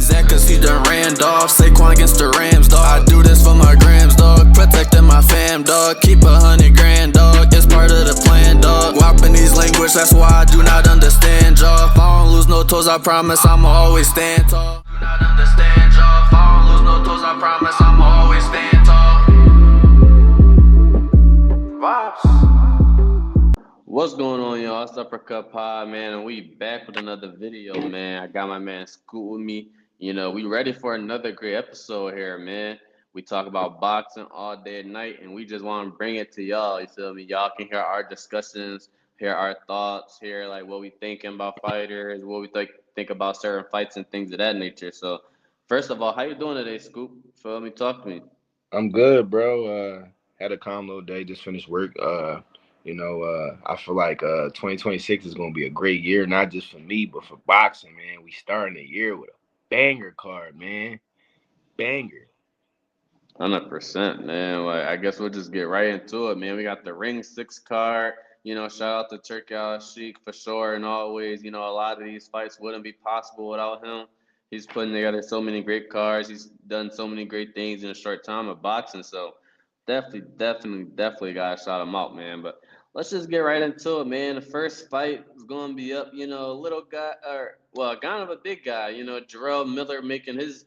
Zach, cause he done ran, dog. Saquon against the Rams, dog. I do this for my grams, dog. Protecting my fam, dog. Keep 100 grand, dog. It's part of the plan, dog. Whopping these language, that's why I do not understand, y'all. If I don't lose no toes, I promise I'ma always stand tall. Do not understand, y'all. If I don't lose no toes, I promise I'ma always stand tall. Vibes. What's going on, y'all? It's Uppercut Pod, man, and we back with another video, man. I got my man Scoot with me. We ready for another great episode here, man. We talk about boxing all day and night, and we just want to bring it to y'all. You feel me? Y'all can hear our discussions, hear our thoughts, hear like what we thinking about fighters, what we think about certain fights and things of that nature. So, first of all, how you doing today, Scoop? Feel me? Talk to me. I'm good, bro. Had a calm little day. Just finished work. I feel like 2026 is gonna be a great year, not just for me, but for boxing, man. We starting the year with a banger card, man. Banger. 100%, man. Like, I guess we'll just get right into it, man. We got the Ring 6 card. Shout out to Turkey Al Sheik for sure. And always, a lot of these fights wouldn't be possible without him. He's putting together so many great cards. He's done so many great things in a short time of boxing. So definitely got to shout him out, man. But let's just get right into it, man. The first fight is going to be up, a little guy, kind of a big guy, Jarrell Miller making his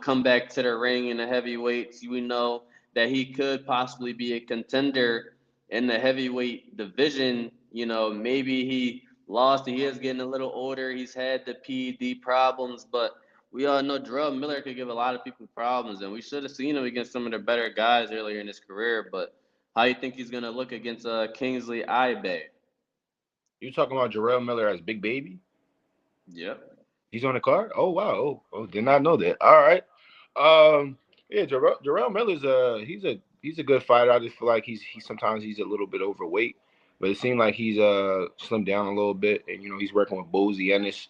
come back to the ring in the heavyweights. We know that he could possibly be a contender in the heavyweight division. Maybe he lost. He is getting a little older. He's had the PED problems, but we all know Jarrell Miller could give a lot of people problems, and we should have seen him against some of the better guys earlier in his career. But how you think he's gonna look against Kingsley Ibe? You talking about Jarrell Miller as Big Baby? Yep. He's on the card? Oh wow. Oh, did not know that. All right. Yeah, Jarrell Miller's he's a good fighter. I just feel like he sometimes he's a little bit overweight, but it seemed like he's slimmed down a little bit, and he's working with Bozy Ennis.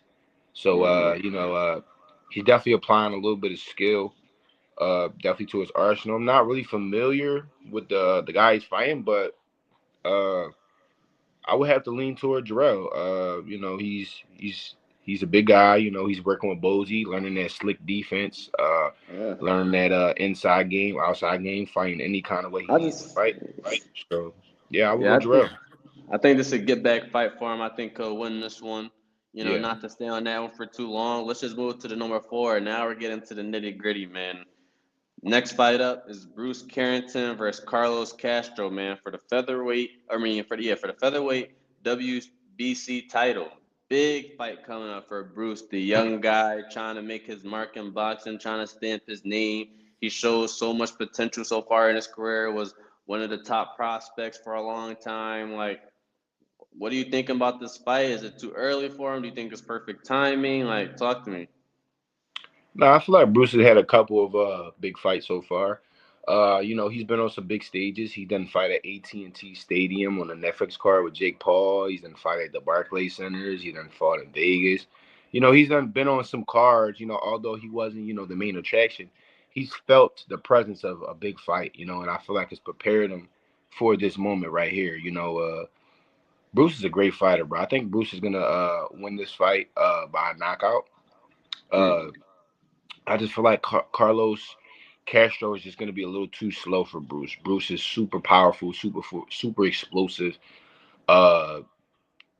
So he's definitely applying a little bit of skill, definitely to his arsenal. I'm not really familiar with the guy he's fighting, but I would have to lean toward Jarrell. He's a big guy. He's working with Bozy, learning that slick defense, Yeah. learning that inside game, outside game, fighting any kind of way he I needs to just fight. So yeah, I would yeah, go Jarrell. I think this is a get back fight for him. I think he'll win this one. Yeah. Not to stay on that one for too long. Let's just move to the number 4. Now we're getting to the nitty gritty, man. Next fight up is Bruce Carrington versus Carlos Castro, man, for the featherweight. For the featherweight WBC title. Big fight coming up for Bruce, the young guy trying to make his mark in boxing, trying to stamp his name. He shows so much potential so far in his career. Was one of the top prospects for a long time. Like, what are you thinking about this fight? Is it too early for him? Do you think it's perfect timing? Like, talk to me. No, I feel like Bruce has had a couple of big fights so far. He's been on some big stages. He done fight at AT&T Stadium on the Netflix card with Jake Paul. He's done fight at the Barclays Centers. He done fought in Vegas. He's done been on some cards. Although he wasn't, the main attraction, he's felt the presence of a big fight. And I feel like it's prepared him for this moment right here. Bruce is a great fighter, bro. I think Bruce is gonna win this fight by a knockout. Uh, I just feel like Carlos Castro is just going to be a little too slow for Bruce. Bruce is super powerful, super explosive, uh,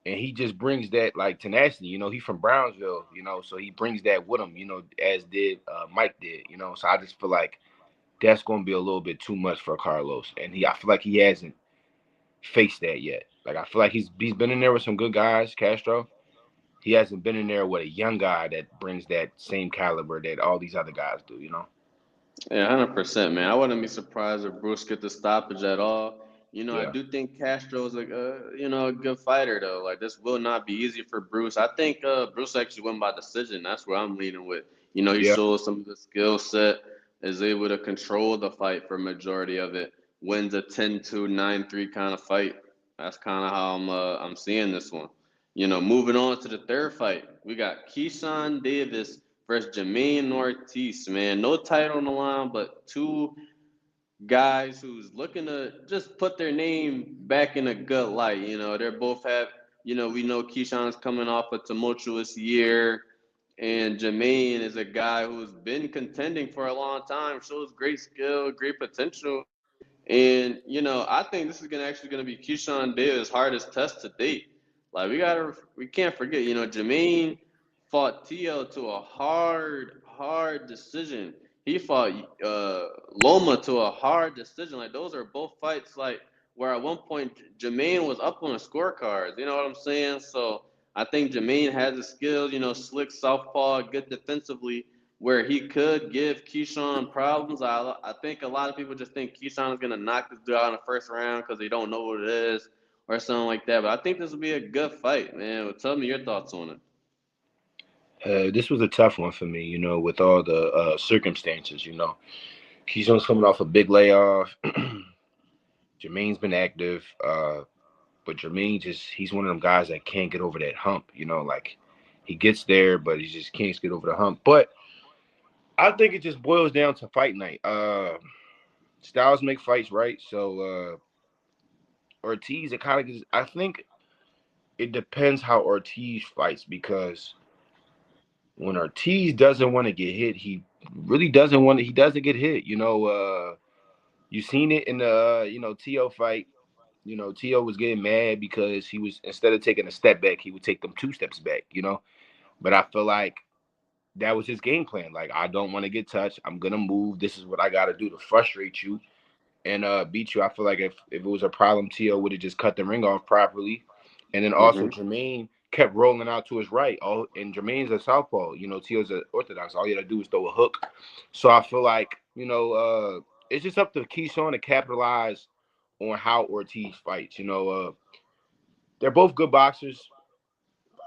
and he just brings that like tenacity. He's from Brownsville, so he brings that with him. As did Mike did. So I just feel like that's going to be a little bit too much for Carlos, and I feel like he hasn't faced that yet. Like I feel like he's been in there with some good guys, Castro. He hasn't been in there with a young guy that brings that same caliber that all these other guys do. Yeah, 100%, man. I wouldn't be surprised if Bruce get the stoppage at all. I Yeah. do think Castro's a good fighter though. Like this will not be easy for Bruce. I think Bruce actually won by decision. That's where I'm leaning with. He Yeah. shows some of the skill set, is able to control the fight for majority of it. Wins a 10-2, 9-3 kind of fight. That's kind of how I'm seeing this one. Moving on to the third fight, we got Keyshawn Davis versus Jermaine Ortiz, man. No title on the line, but two guys who's looking to just put their name back in a good light. They're both have, we know Keyshawn's coming off a tumultuous year And Jermaine is a guy who's been contending for a long time, shows great skill, great potential. And I think this is gonna actually gonna be Keyshawn Davis' hardest test to date. Like we can't forget, Jermaine fought Tio to a hard decision. He fought Loma to a hard decision. Like those are both fights like where at one point Jermaine was up on the scorecards. You know what I'm saying? So I think Jermaine has the skills, slick southpaw, good defensively, where he could give Keyshawn problems. I think a lot of people just think Keyshawn is gonna knock this dude out in the first round because they don't know what it is or something like that. But I think this will be a good fight, man. Well, tell me your thoughts on it. This was a tough one for me, with all the circumstances. Keyshawn's coming off a big layoff. Jermaine's been active, but Jermaine he's one of them guys that can't get over that hump. Like he gets there, but he just can't get over the hump. But I think it just boils down to fight night. Styles make fights, right? So Ortiz, it kind of, I think it depends how Ortiz fights, because when Ortiz doesn't want to get hit, he really doesn't want to. He doesn't get hit. You seen it in the T.O. fight. T.O. was getting mad because he was, instead of taking a step back, he would take them 2 steps back. But I feel like that was his game plan. Like, I don't want to get touched. I'm gonna move. This is what I got to do to frustrate you and beat you. I feel like if it was a problem, T.O. would have just cut the ring off properly. And then also Hmm. Jermaine kept rolling out to his right. And Jermaine's a southpaw. T.O.'s an orthodox. All you gotta do is throw a hook. So I feel like, it's just up to Keyshawn to capitalize on how Ortiz fights. They're both good boxers.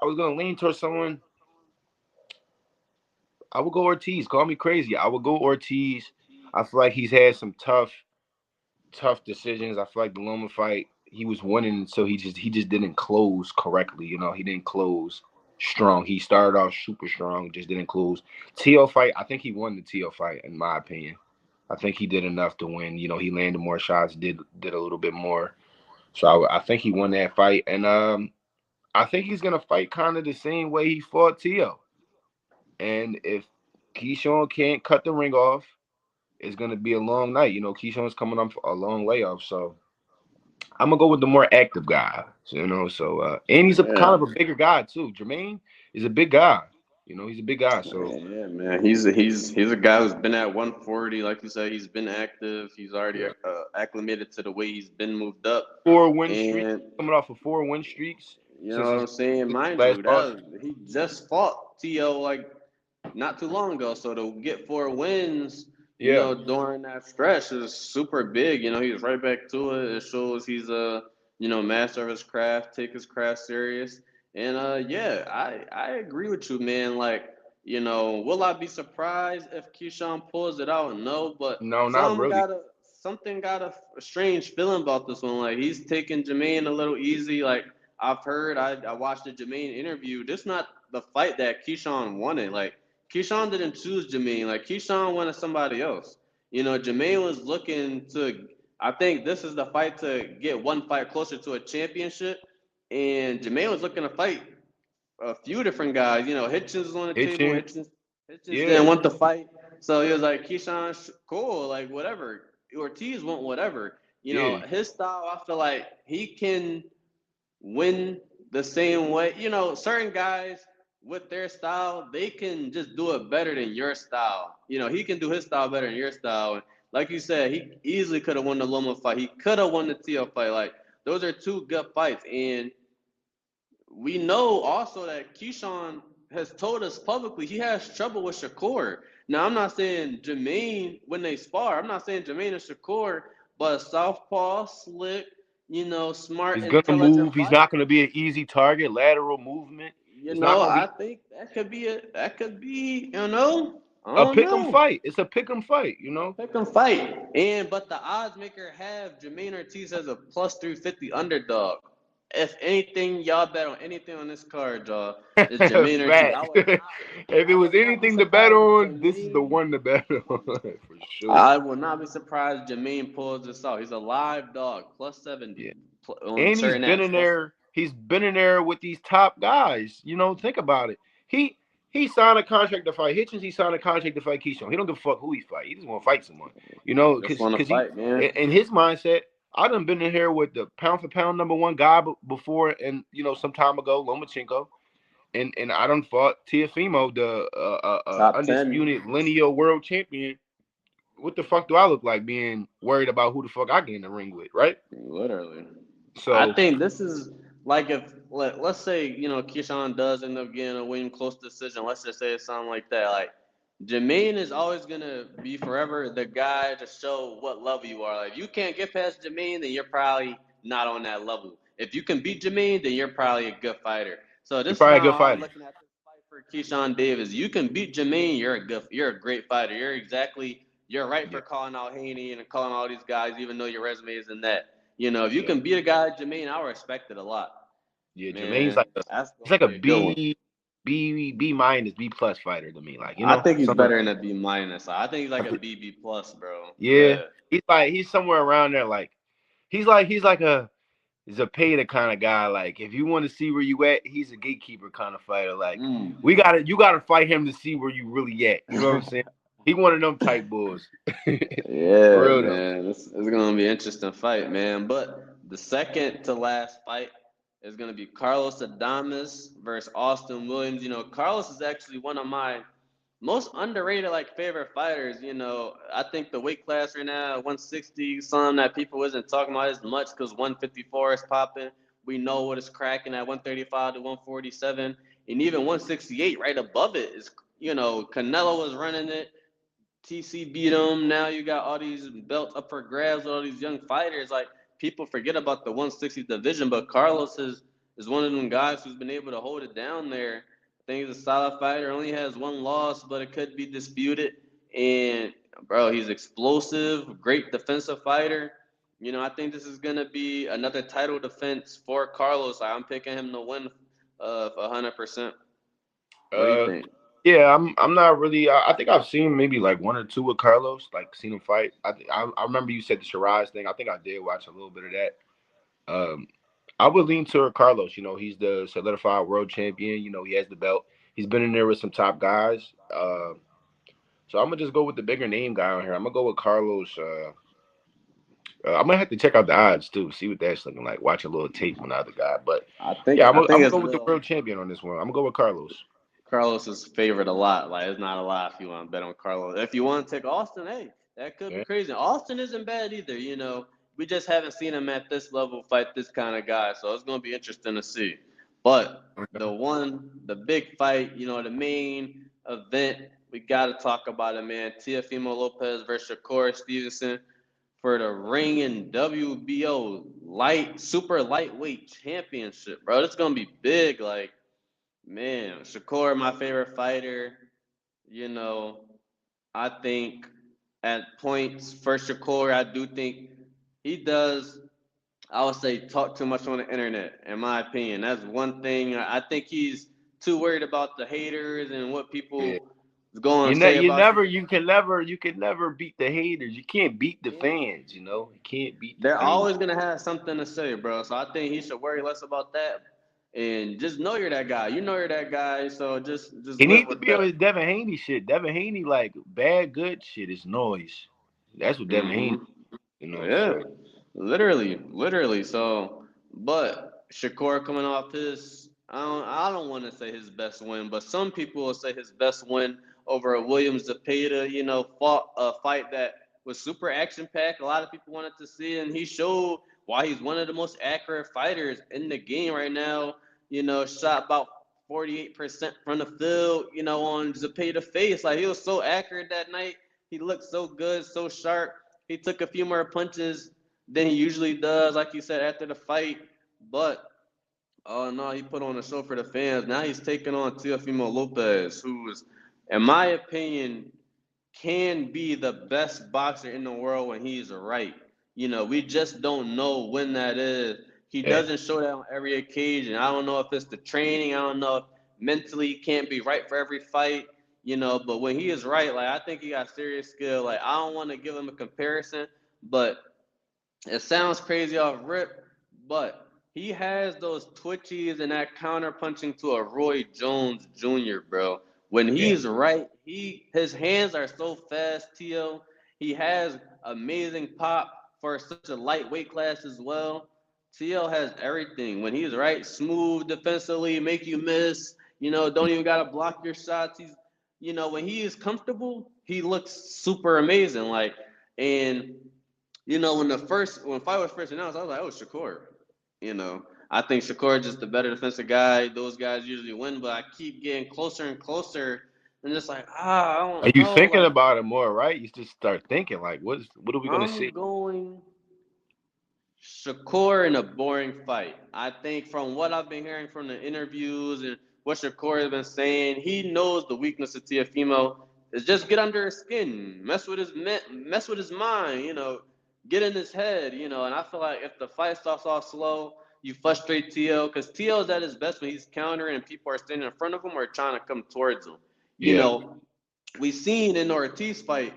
I was gonna lean towards someone. I would go Ortiz. Call me crazy. I would go Ortiz. I feel like he's had some tough decisions. I feel like the Loma fight, he was winning, so he just didn't close correctly. He didn't close strong. He started off super strong, just didn't close. T.O. fight, I think he won the T.O. fight, in my opinion. I think he did enough to win. He landed more shots, did a little bit more. So I think he won that fight, and I think he's gonna fight kind of the same way he fought T.O. And if Keyshawn can't cut the ring off, it's gonna be a long night. Keyshawn's coming up a long layoff, so I'm gonna go with the more active guy. So and he's a kind Yeah. of a bigger guy too. Jermaine is a big guy. He's a big guy. So Yeah, man. He's a guy who's been at 140, like you said. He's been active. He's already yeah, acclimated to the way he's been moved up, 4 win streak, and coming off of 4 win streaks you know since what his I'm saying. Mind last you, loss. he just fought To like not too long ago. So to get 4 wins, Yeah, during that stretch is super big. He was right back to it. It shows he's a master of his craft, take his craft serious. And yeah, I agree with you, man. Like, will I be surprised if Keyshawn pulls it out? No, but no, not really. something got a strange feeling about this one. Like he's taking Jermaine a little easy. Like I've heard, I watched the Jermaine interview. This not the fight that Keyshawn wanted. Like Keyshawn didn't choose Jermaine. Like Keyshawn wanted somebody else. Jermaine was looking to. I think this is the fight to get one fight closer to a championship. And Jermaine was looking to fight a few different guys. Hitchens was on the table. Hitching, Hitchens yeah, didn't want to fight, so he was like, Keyshawn, cool, like whatever. Ortiz want whatever. yeah. His style, I feel like he can win the same way. Certain guys with their style, they can just do it better than your style. He can do his style better than your style. Like you said, he easily could have won the Loma fight. He could have won the Tio fight. Like those are two good fights, and we know also that Keyshawn has told us publicly he has trouble with Shakur. Now, I'm not saying Jermaine when they spar. I'm not saying Jermaine and Shakur, but Southpaw, slick, smart, He's gonna intelligent move. He's fight. not gonna be an easy target. Lateral movement. It's not gonna I be think that could be, I a don't pick 'em know. fight. It's a pick 'em fight. A pick 'em fight. But the odds maker have Jermaine Ortiz as a plus 350 underdog. If anything, y'all bet on anything on this card, y'all. It's Jermaine Ortiz. Fact. If it I was would not be anything to bet surprised if on, this is the Jermaine. one to bet on for sure. I would not be surprised if Jermaine pulls this out. He's a live dog, plus 70 Yeah. on And he's certain been apps. in Plus, there. He's been in there with these top guys. Think about it. He He signed a contract to fight Hitchens. He signed a contract to fight Keyshawn. He don't give a fuck who he fight. He just want to fight someone. You know, Just want to because he fight, man. in his mindset. I done been in here with the pound for pound number one guy before, and some time ago, Lomachenko, and I done fought Teofimo, the Top 10. undisputed lineal world champion. What the fuck do I look like being worried about who the fuck I get in the ring with, right? Literally. I So think this is like if let's say Keyshawn does end up getting a William close decision. Let's just say it's something like that. Like Jermaine is always gonna be forever the guy to show what level you are. Like if you can't get past Jermaine, then you're probably not on that level. If you can beat Jermaine, then you're probably a good fighter. So you're this is probably a how good I'm fighter. looking at this fight for Keyshawn Davis. You can beat Jermaine, you're a great fighter. You're right Yeah, for calling out Haney and calling all these guys, even though your resume isn't that. If you yeah, can beat a guy like Jermaine, I respect it a lot. yeah. Jermaine's Man, like that's he's gonna like a be a good one. B minus B plus fighter to me. Like I think he's somewhere. better than a B minus. I think he's like a BB plus, bro. Yeah, Yeah. he's somewhere around there. Like he's like a Zepeda kind of guy. Like if you want to see where you at, he's a gatekeeper kind of fighter. Like Mm. you gotta fight him to see where you really at. You know what I'm saying? He one of them type bulls. For Yeah, real though. man. This is gonna be an interesting fight, man. But the second to last fight is gonna be Carlos Adames versus Austin Williams. Carlos is actually one of my most underrated favorite fighters. I think the weight class right now, 160, something that people isn't talking about as much because 154 is popping. We know what is cracking at 135 to 147, and even 168 right above it is. Canelo was running it. TC beat him. Now you got all these belts up for grabs with all these young fighters. Like people forget about the 160 division, but Carlos is one of them guys who's been able to hold it down there. I think he's a solid fighter. Only has one loss, but it could be disputed. And bro, he's explosive, great defensive fighter. I think this is gonna be another title defense for Carlos. I'm picking him to win 100%. What do you Uh, think? yeah, I'm not really. I think I've seen maybe like one or two with Carlos. Like seen him fight. I remember you said the Shiraz thing. I think I did watch a little bit of that. Um, I would lean toward Carlos. He's the solidified world champion. He has the belt. He's been in there with some top guys. So I'm gonna just go with the bigger name guy on here. I'm gonna go with Carlos. I'm gonna have to check out the odds too, see what that's looking like. Watch a little tape on the other guy, but I think yeah, I I'm think gonna it's go with the real. world champion on this one. I'm gonna go with Carlos. Carlos is favored a lot. Like it's not a lot if you want to bet on Carlos. If you want to take Austin, hey, that could be Yeah. crazy. Austin isn't bad either. We just haven't seen him at this level fight this kind of guy, so it's gonna be interesting to see. But the big fight, the main event, we got to talk about it, man. Teofimo Lopez versus Shakur Stevenson for the ring and WBO super lightweight championship, bro. It's gonna be big, like. Man, Shakur, my favorite fighter. You know, I think at points for Shakur, I do think he does, I would say, talk too much on the internet, in my opinion. That's one thing. I think he's too worried about the haters and what Yeah. people is going to say about you. You can never beat the haters. You can't beat the fans. You can't beat the They're fans. always gonna have something to say, bro. So I think he should worry less about that and just know you're that guy. You know you're that guy, so just He live needs to with be on that. his Devin Haney shit. Devin Haney, like bad, good shit is noise. That's what Devin Haney, Hmm. Yeah, So literally. So, but Shakur coming off his, I don't want to say his best win, but some people will say his best win over a Williams Zepeda. Fought a fight that was super action packed. A lot of people wanted to see, and he showed why he's one of the most accurate fighters in the game right now. Shot about 48% from the field. On Zepeda face, like he was so accurate that night. He looked so good, so sharp. He took a few more punches than he usually does, like you said, after the fight. But oh no, he put on a show for the fans. Now he's taking on Teofimo Lopez, who is, in my opinion, can be the best boxer in the world when he's right. We just don't know when that is. He yeah, doesn't show that on every occasion. I don't know if it's the training. I don't know if mentally he can't be right for every fight. But when he is right, like I think he got serious skill. Like I don't want to give him a comparison, but it sounds crazy off rip, but he has those twitchies and that counter punching to a Roy Jones Jr., bro. When Yeah. he's right, his hands are so fast, Tio. He has amazing pop for such a lightweight class as well. Tio has everything. When he's right, smooth defensively, make you miss. Don't even gotta block your shots. When he is comfortable, he looks super amazing. And when fight was first announced, I was like, oh, Shakur. I think Shakur is just the better defensive guy. Those guys usually win, but I keep getting closer and closer, and just like, I Are don't you know. thinking Like, about it more, right? You just start thinking like, what are we gonna I'm see? going Shakur in a boring fight. I think from what I've been hearing from the interviews and what Shakur has been saying, he knows the weakness of Tiafimo is just get under his skin, mess with his mind, get in his head, And I feel like if the fight starts off slow, you frustrate Tio because Tio is at his best when he's countering and people are standing in front of him or trying to come towards him. You Yeah, know, we seen in the Ortiz fight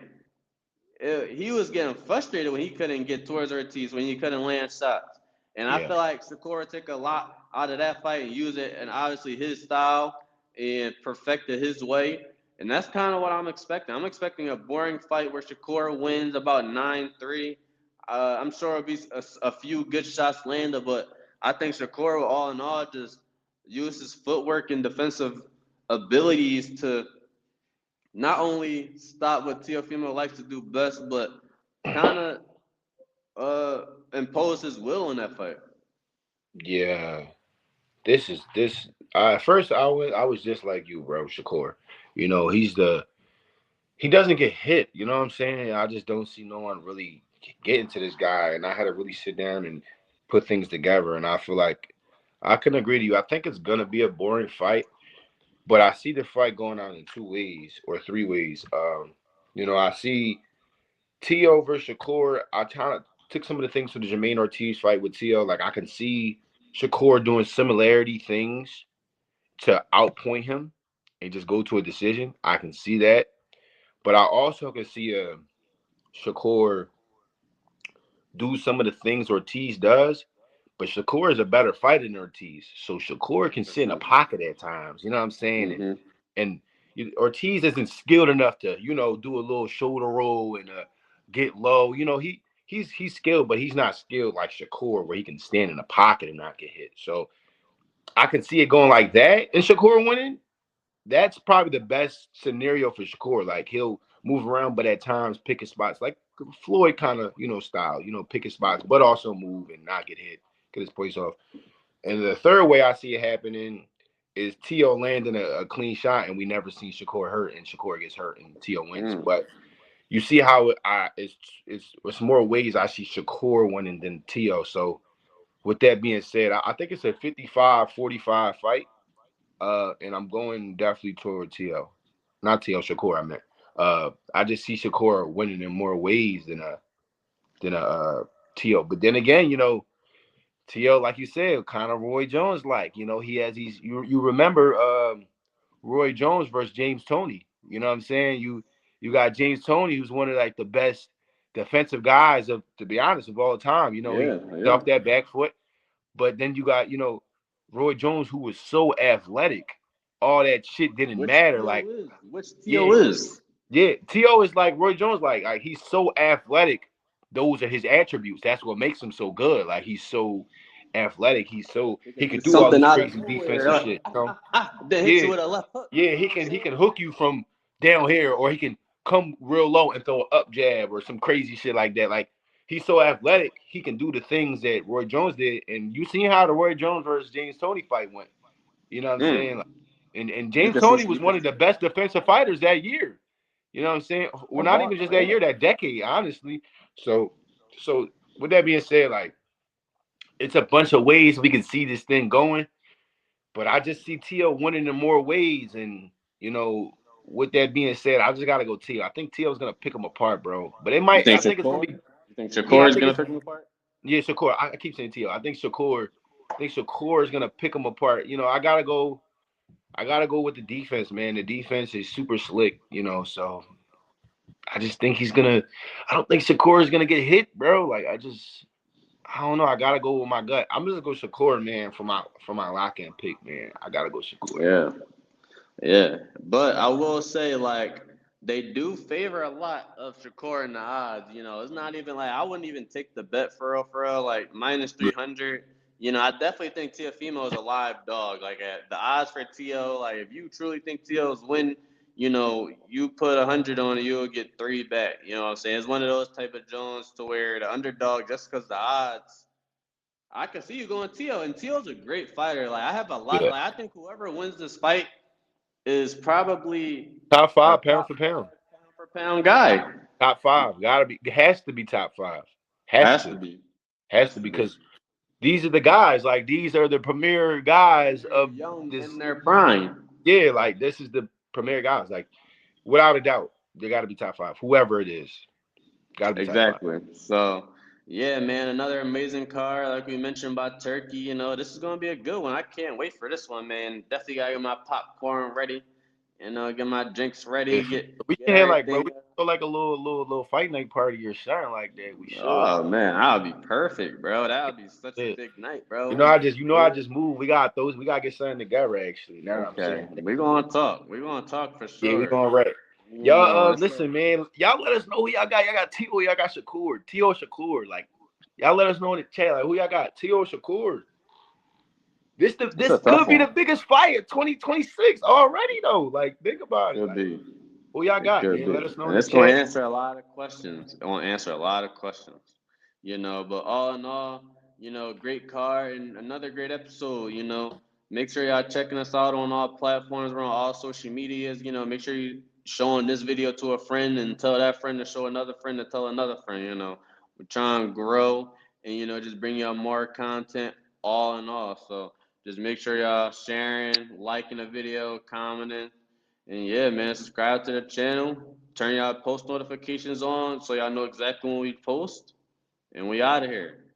he was getting frustrated when he couldn't get towards Ortiz, when he couldn't land shots. And I yeah, feel like Shakur took a lot out of that fight and used it, and obviously his style and perfected his way. And that's kind of what I'm expecting. I'm expecting a boring fight where Shakur wins about 9-3. I'm sure it'll be a few good shots landed, but I think Shakur, all in all, just use his footwork and defensive abilities to not only stop what Teofimo likes to do best, but kind of impose his will in that fight. yeah. This. At first, I was just like you, bro, Shakur. He doesn't get hit. You know what I'm saying? I just don't see no one really getting to this guy, and I had to really sit down and put things together. And I feel like I can agree to you. I think it's gonna be a boring fight, but I see the fight going on in two ways or three ways. I see Tio versus Shakur. I kind of took some of the things from the Jermaine Ortiz fight with Tio. Like I can see Shakur doing similarity things to outpoint him and just go to a decision. I can see that, but I also can see Shakur do some of the things Ortiz does. But Shakur is a better fighter than Ortiz, so Shakur can sit in a 100%. pocket at times. You know what I'm saying? And Mm-hmm. and Ortiz isn't skilled enough to do a little shoulder roll and get low. He's skilled, but he's not skilled like Shakur, where he can stand in a pocket and not get hit. So I can see it going like that, and Shakur winning. That's probably the best scenario for Shakur. Like he'll move around, but at times pick his spots, like Floyd kind of style. Pick his spots, but also move and not get hit, get his points off. And the third way I see it happening is Tio landing a clean shot, and we never see Shakur hurt, and Shakur gets hurt, and Tio wins. Mm. But you see how it's more ways I see Shakur winning than Tio. So with that being said, I think it's a 55-45 fight. And I'm going definitely toward Tio, not Tio Shakur. I meant. I just see Shakur winning in more ways than a Tio. But then again, Tio, like you said, kind of Roy Jones like. He has these. You remember Roy Jones versus James Toney. You know what I'm saying? You got James Toney, who's one of like the best defensive guys to be honest, of all time. He Yeah, yeah. off that back foot. But then you got, Roy Jones, who was so athletic, all that shit didn't Which matter. Tio Like, is? Which Tio yeah, is? yeah. T.O. is like Roy Jones, like he's so athletic. Those are his attributes. That's what makes him so good. Like he's so athletic. He He could do could do all something this out of crazy nowhere, defensive like shit. then hit you Yeah, with a left hook. yeah. You know He what I'm can he saying? can hook you from down here, or he can come real low and throw an up jab or some crazy shit like that. Like he's so athletic, he can do the things that Roy Jones did. And you seen how the Roy Jones versus James Toney fight went. You know what I'm saying? Mm. Like, and You James could see. Toney was You one could. of the best defensive fighters that year. You know what I'm saying? Well, Of not all even just time, that yeah. year, that decade, honestly. So, so with that being said, like it's a bunch of ways we can see this thing going, but I just see Tio winning in more ways. And you know, with that being said, I just gotta go Tio. I think Tio's gonna pick him apart, bro. But it You might. think I think it's gonna Shakur? be. You think Yeah, Shakur I is think gonna it's. pick him apart? Yeah, Shakur. I keep saying Tio. I think Shakur. I think Shakur is gonna pick him apart. I gotta go. I gotta go with the defense, man. The defense is super slick. So I just think he's gonna. I don't think Shakur is gonna get hit, bro. Like I don't know. I gotta go with my gut. I'm just gonna go Shakur, man, for my lock in pick, man. I gotta go Shakur. Yeah. Yeah, but I will say like they do favor a lot of Shakur in the odds. You know, it's not even like I wouldn't even take the bet for real. Like minus 300. You know, I definitely think Tiafimo is a live dog. Like at the odds for Tio, like if you truly think Tio's win, you know, you put 100 on it, you'll get three back. You know what I'm saying? It's one of those type of Jones to where the underdog, just because the odds, I can see you going Tio, and Tio's a great fighter. Like I have a lot. Yeah. Like I think whoever wins this fight is probably Top a five, pound top for pound. pound for pound guy. Top five. Gotta be. Has to be top five. Has Has to to. be. Has Has to to be. because these are the guys. Like these are the premier guys They're of young this. in their prime. Yeah, like this is the premier guys. Like without a doubt, they got to be top five. Whoever it is, got to be top five. Exactly. So, yeah, man, another amazing car. Like we mentioned about Turkey, you know, this is going to be a good one. I can't wait for this one, man. Definitely got to get my popcorn ready, you know, get my drinks ready, Yeah, we get can have like, bro. everything. We can throw like a little fight night party or something like that. We should. Oh, man, that would be perfect, bro. That would be such a Yeah. big night, bro. I just moved. We got those. We gotta get something together. Actually, now that I'm Okay, saying, that. we're going to talk. We're going to talk for Yeah, we sure. going right. You know, Y'all, it's listen, man. Y'all let us know who y'all got. Y'all got T.O. Y'all got Shakur. T.O. Shakur. Like, y'all let us know in the chat. Like, who y'all got? T.O. Shakur. it's This a tough could be one. the biggest fight of 2026 already, though. Like, think about it. Could Like, be. who y'all It got, could man? be. Let us know in And the it's going to chat. answer a lot of questions. It will answer a lot of questions. You know, but all in all, you know, great car and another great episode. You know, make sure y'all checking us out on all platforms. We're on all social medias. You know, make sure you showing this video to a friend and tell that friend to show another friend to tell another friend. You know, we're trying to grow and, you know, just bring y'all more content all in all. So just make sure y'all sharing, liking the video, commenting. And yeah, man, subscribe to the channel. Turn y'all post notifications on so y'all know exactly when we post. And we out of here.